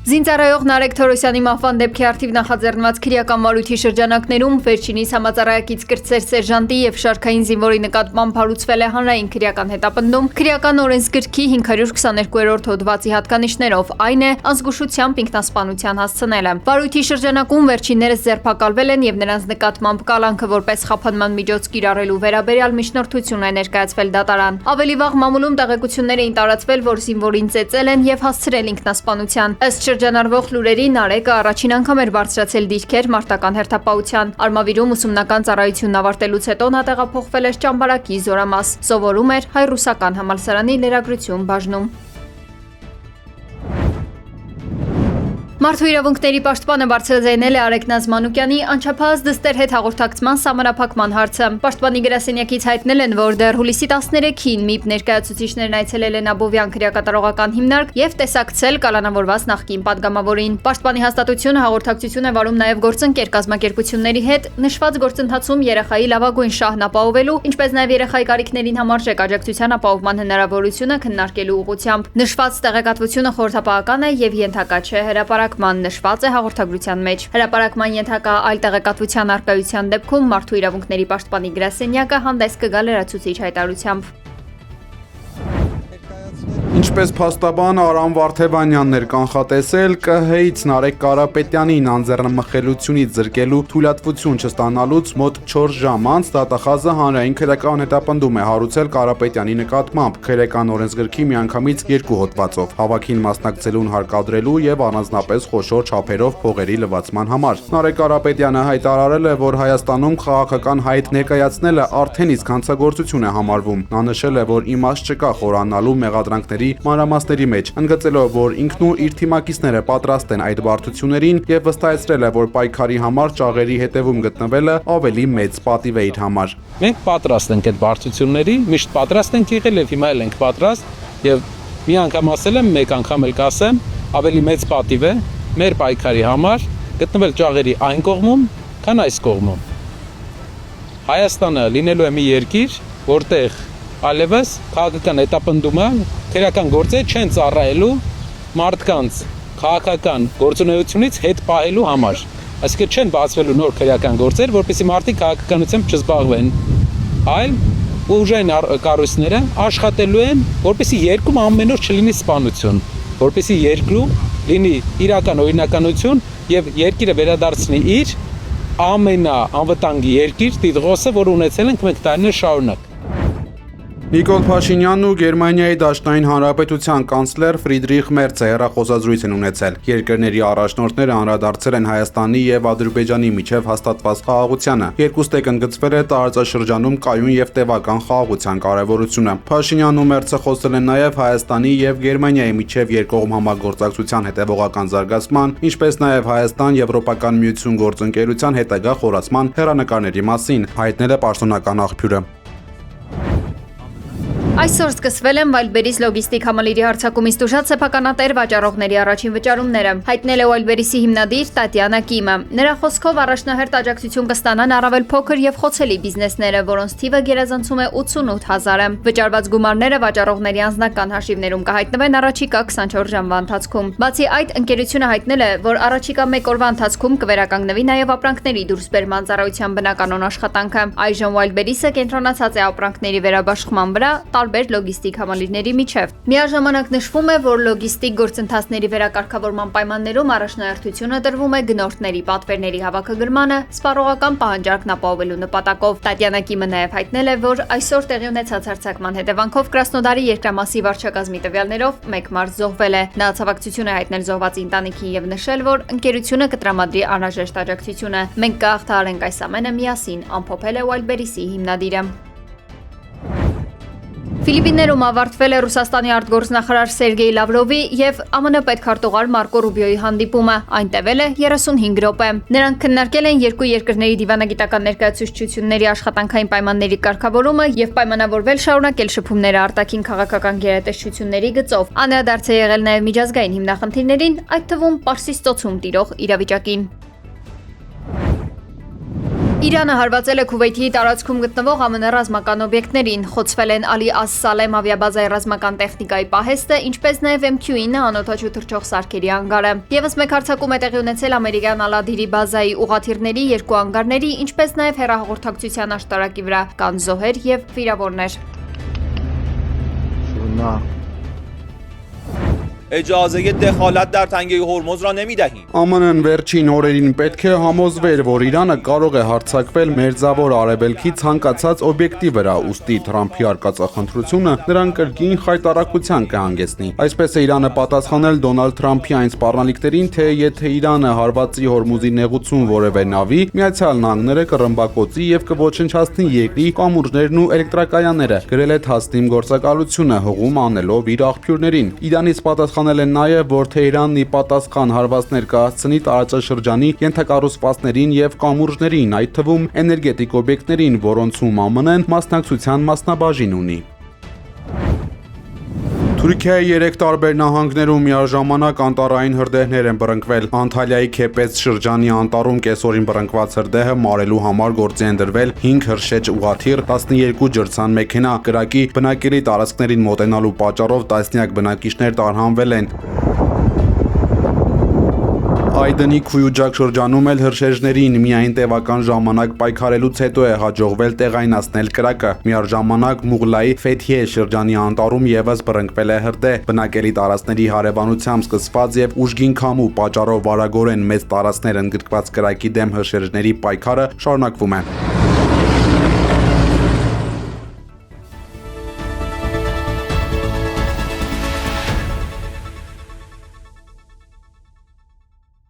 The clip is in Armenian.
Զինծառայող Նարեկ Թորոսյանի մահվան դեպքի առթիվ նախաձեռնված քրեական վարույթի շրջանակներում վերջինիս համաձայնակից կրտսեր սերժանտի եւ շարքային զինվորի նկատմամբ հարուցվել է հանրային քրեական հետապնդում քրեական օրենսգրքի 522-րդ հոդվածի հատկանիշներով, այն է անզգուշությամբ ինքնասպանության հասցնելը։ Վարույթի շրջանակում վերջիններս ձերբակալվել են եւ նրանց նկատմամբ կալանքը որպես խափանման միջոց կիրառելու վերաբերյալ միջնորդություն է ներկայացվել դատարան։ Ավելի վաղ մամուլում տեղեկություններ էին տարածվել, որ զինվորին ծեծել են եւ հասցրել ինքնասպանության։ Ըստ շրջանառվող լուրերի Նարեկը առաջին անգամ էր բարձրացել դիրքեր մարտական հերթապահության։ Արմավիրում ուսումնական ծառայությունն ավարտելուց հետո նա տեղափոխվել էր Ճամբարակի զորամաս։ Սովորում էր Հայ-ռուսական համալսարանի լրագրություն բաժնում։ Մարդու իրավունքների պաշտպանը բարձրաձայնել է Արեգ Նազմանուկյանի անչափահաս դստեր հետ հաղորդակցման սահմանափակման հարցը։ Պաշտպանի գրասենյակից հայտնել են, որ դեռ հուլիսի 13-ին ՄԻՊ ներկայացուցիչներն այցելել են Աբովյան քրեակատարողական հիմնարկ եւ տեսակցել կալանավորված նախկին падգամավորին։ Պաշտպանի հաստատությունը հաղորդակցություն է վարում նաեւ գործընկեր կազմակերպությունների հետ նշված գործընթացում երեխայի լավագույն շահն ապահովելու, ինչպես նաեւ երեխայի կարիքներին համարժեք աջակցության ապահովման հնարավորությունը քննարկելու ուղղությամբ։ Նշված տեղեկատվությունը խորհրդապահական է եւ ենթակա չէ հրապարակման, նշված է հաղորդագրության մեջ։ Հրապարակման ենթակա այլ տեղեկատվության առկայության դեպքում Մարդու իրավունքների պաշտպանի գրասենյակը հանդես կգա լրացուցիչ հայտարարությամբ։ Ինչպես փաստաբան Արամ Վարդևանյանն էր կանխատեսել, ԿՀ-ից Նարեկ Կարապետյանին անձեռնմխելությունից զրկելու թույլատվություն չստանալուց մոտ 4 ժամ անց դատախազը հանրային քրեական հետապնդում է հարուցել Կարապետյանի նկատմամբ քրեական օրենսգրքի միանգամից 2 հոդվածով՝ հավաքին մասնակցելուն հարկադրելու եւ առանձնապես խոշոր չափերով փողերի լվացման համար։ Նարեկ Կարապետյանը հայտարարել է, որ Հայաստանում քաղաքական հայտ ներկայացնելը արդեն իսկ հանցագործություն է համարվում։ Նա նշել է, որ իմաստ չկա խորանալու մեղադրանքների մանրամասների մեջ, ընդգծելով, որ ինքն ու իր թիմակիցները պատրաստ են այդ բարդություններին եւ վստահեցրել է, որ պայքարի համար ճաղերի հետևում գտնվելը ավելի մեծ պատիվ է իր համար։ Մենք պատրաստ ենք այդ բարդությունների, միշտ պատրաստ ենք եղել եւ հիմա էլ ենք պատրաստ եւ մի անգամ ասել եմ, մեկ անգամ էլ կասեմ, ավելի մեծ պատիվ է մեր պայքարի համար գտնվել ճաղերի այն կողմում, քան այս կողմում։ Հայաստանը լինելու է մի երկիր, որտեղ այլևս քաղաքական հետապնդումը քրեական գործեր չեն ծառայելու մարդկանց քաղաքական գործունեությունից հետ պահելու համար։ Այսինքն չեն բացվելու նոր քրեական գործեր, որպեսզի մարդիկ քաղաքականությամբ չզբաղվեն, այլ ուժային կառույցները աշխատելու են, որպեսզի երկրում ամեն օր չլինի սպանություն, որպեսզի երկրում լինի իրական օրինականություն եւ երկիրը վերադարձնի իր ամենաանվտանգ երկիր տիտղոսը, որ ունեցել ենք մենք տարիներ շարունակ։ Նիկոլ Փաշինյանն ու Գերմանիայի Դաշնային Հանրապետության կանցլեր Ֆրիդրիխ Մերցը հեռախոսազրույց են ունեցել։ Երկրների առաջնորդները անդրադարձել են Հայաստանի եւ Ադրբեջանի միջև հաստատված խաղաղությանը։ Երկուստեք ընդգծվել է տարածաշրջանում կայուն եւ տևական խաղաղության կարեւորությունը։ Փաշինյանն ու Մերցը խոսել են նաեւ Հայաստանի եւ Գերմանիայի միջև երկկողմ համագործակցության հետեւողական զարգացման, ինչպես նաեւ Հայաստան-Եվրոպական միություն գործընկերության հետագա խորացման հեռանկարների մասին, հայտնել է պաշտոնական աղբյուրը։ Այսօր սկսվել են Wildberries լոգիստիկ համալիրի հարձակումից տուժած սեփականատեր վաճառողների առաջին վճարումները, հայտնել է Wildberries-ի հիմնադիր Տատյանա Կիմը։ Նրա խոսքով առաջնահերթ աջակցություն կստանան առավել փոքր եւ խոցելի բիզնեսները, որոնց թիվը գերազանցում է 88000-ը։ Վճարված գումարները վաճառողների անձնական հաշիվներում կհայտնվեն առաջիկա 24 ժամվա ընթացքում։ Բացի այդ, ընկերությունը հայտնել է, որ առաջիկա 1 օրվա ընթացքում կվերականգնվի նաեւ ապրանքների դուրսբերման ծառայության բնականոն աշխատանքը։ Այժմ Wildberries-ը կենտրոնացած է ապրանքների վերաբաշխման վրա տարբեր լոգիստիկ համալիրների միջև։ Միաժամանակ նշվում է, որ լոգիստիկ գործընթացների վերակարգավորման պայմաններում առաջնահերթությունը տրվում է գնորդների պատվերների հավաքագրմանը, սպառողական պահանջարկն ապահովելու նպատակով։ Տատյանա Կիմը նաև հայտնել է, որ այսօր տեղի ունեցած հարձակման հետևանքով Կրասնոդարի երկրամասի վարչակազմի տվյալներով 1 մարդ զոհվել է։ Նա ցավակցություն է հայտնել զոհվածի ընտանիքին եւ նշել, որ ընկերությունը կտրամադրի անհրաժեշտ աջակցությունը։ Մենք կհաղթահարենք այս ամենը միասին, ամփոփել է Wildberries-ի հիմնադիրը։ Ֆիլիպիններում ավարտվել է Ռուսաստանի արտգործնախարար Սերգեյ Լավրովի եւ ԱՄՆ պետքարտուղար Մարկո Ռուբիոյի հանդիպումը։ Այն տևել է 35 րոպե։ Նրանք քննարկել են երկու երկրների դիվանագիտական ներկայացուցչությունների աշխատանքային պայմանների կարգավորումը եւ պայմանավորվել շարունակել շփումները արտաքին քաղաքական գերատեսչությունների գծով։ Անդրադարձ է եղել նաեւ միջազգային հիմնախնդիրներին, այդ թվում Պարսից ծոցում տիրող իրավիճակին։ Իրանը հարվածել է Քուվեյթի տարածքում գտնվող ԱՄՆ ռազմական օբյեկտներին, խոցվել են Ալի Աս-Սալեմ ավիաբազայի ռազմական տեխնիկայի պահեստը, ինչպես նաև MQ-9 անօդաչու թռչող սարքերի անգարը։ Եվս մեկ հարձակում է տեղի ունեցել ամերիկյան Ալադիրի բազայի ուղղաթիռների 2 անգարների, ինչպես նաև հեռահաղորդակցության աշտարակի վրա կան զոհեր եւ վիրավորներ։ اجازه دخالت در تنگه هرمز را نمی‌دهیم. ԱՄՆ-ն վերջին օրերին պետք է համոզվեր, որ Իրանը կարող է հարձակվել Մերձավոր Արևելքի ցանկացած օբյեկտի վրա, ուստի Թրամփի արկածախնդրությունը նրան կրկին խայտարակության կհանգեցնի։ Այսպես է Իրանը պատասխանել Դոնալդ Թրամփի այն սպառնալիքներին, թե եթե Իրանը հարվածի Հորմուզի նեղուցում որևէ նավի, Միացյալ Նահանգները կռմբակոծի եւ կոչնչացնի երկրի կամուրջներն ու էլեկտրակայանները, գրել է Թասնիմ գործակալությունը հողում անելով իր աղբյուրներին։ Իրանից պատասխանել են նաև, որ Թեհրանն ի պատասխան հարվածներ կհասցնի տարածաշրջանի ենթակառուցվածքներին եւ կամուրջներին, այդ թվում էներգետիկ օբյեկտներին, որոնցում ԱՄՆ-ն մասնակցության մասնաբաժին ունի։ Թուրքիայի 3 տարբեր նահանգներում միաժամանակ անտառային հրդեհներ են բռնկվել։ Անտալիայի Քեպես շրջանի անտառում կեսօրին բռնկված հրդեհը մարելու համար գործի են դրվել 5 հրշեջ ուղղաթիռ, 12 ջրցան մեքենա։ Կրակի բնակելի տարածքներին մոտենալու պատճառով տասնյակ բնակիչներ տարհանվել են։ Այդենի Քույուջակ շրջանում էլ հրշեջներին միայն տևական ժամանակ պայքարելուց հետո է հաջողվել տեղայնացնել կրակը։ Միաժամանակ Մուղլայի Ֆեթիե շրջանի անտառում եւս բռնկվել է հրդեհ։ Բնակելի տարածքների հարևանությամբ սկսված եւ ուժգին քամու պատճառով վարագորեն մեծ տարածքներ ընդգրկված կրակի դեմ հրշեջների պայքարը շարունակվում է։